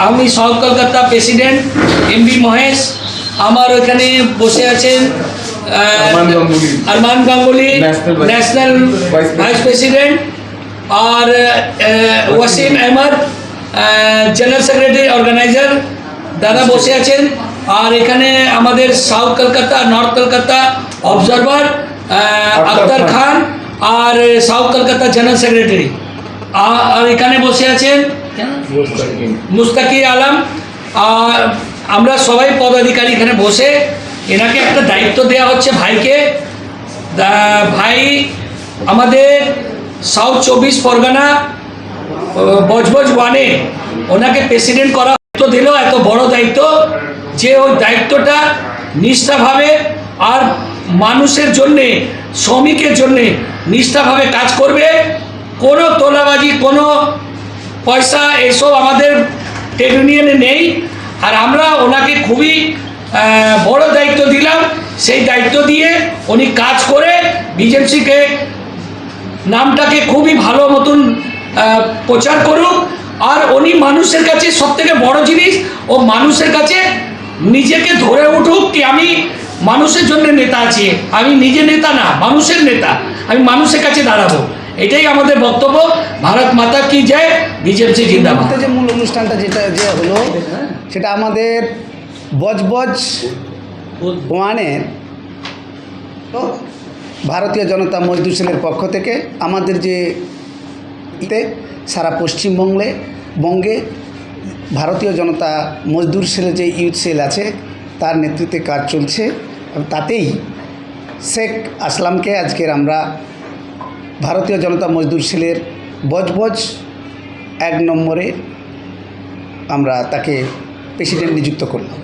আমি south Kolkata president MB Mahesh. আমার ওখানে বসে আছেন Arman Ganguly, national vice president, আর Wasim Ahmed, general secretary organiser দাদা বসে আছেন। আর এখানে আমাদের south Kolkata, north Kolkata observer Aktar Khan আর সাউথ কলকাতা জেনারেল সেক্রেটারি, আর এখানে বসে আছেন মুস্তাকি আলম। আর আমরা সবাই পদাধিকারী এখানে বসে, এনাকে একটা দায়িত্ব দেওয়া হচ্ছে ভাইকে। ভাই আমাদের সাউথ 24 পরগনা বজবজ ওয়ানে ওনাকে প্রেসিডেন্ট করা দিল, এত বড় দায়িত্ব, যে ওই দায়িত্বটা নিষ্ঠাভাবে আর মানুষের জন্যে, শ্রমিকের জন্যে নিষ্ঠাভাবে কাজ করবে। কোনো তোলাবাজি, কোনো পয়সা এসব আমাদের ট্রেড ইউনিয়নে নেই। আর আমরা ওনাকে খুবই বড় দায়িত্ব দিলাম। সেই দায়িত্ব দিয়ে উনি কাজ করে বিজেপিকে নামটাকে খুবই ভালো মতন প্রচার করুক। আর উনি মানুষের কাছে সবথেকে বড় জিনিস, ও মানুষের কাছে নিজেকে ধরে উঠুক কি আমি মানুষের জন্য নেতা আছি, আমি নিজে নেতা না, মানুষের নেতা, আমি মানুষের কাছে দাঁড়াবো। এটাই আমাদের বক্তব্য। ভারত মাতা কি জয়, বিজেপি জিন্দাবাদ। যে মূল অনুষ্ঠানটা যে হলো সেটা আমাদের বজবজ ওয়ানের ভারতীয় জনতা মজদুর সেলের পক্ষ থেকে আমাদের যে সারা পশ্চিমবঙ্গে ভারতীয় জনতা মজদুর সেলের যে ইউথ সেল আছে তার নেতৃত্বে কাজ চলছে। তাতেই শেখ আসলামকে আজকের আমরা ভারতীয় জনতা মজদুর সেলের বজবজ 1 নম্বরে আমরা তাকে প্রেসিডেন্ট নিযুক্ত করলাম।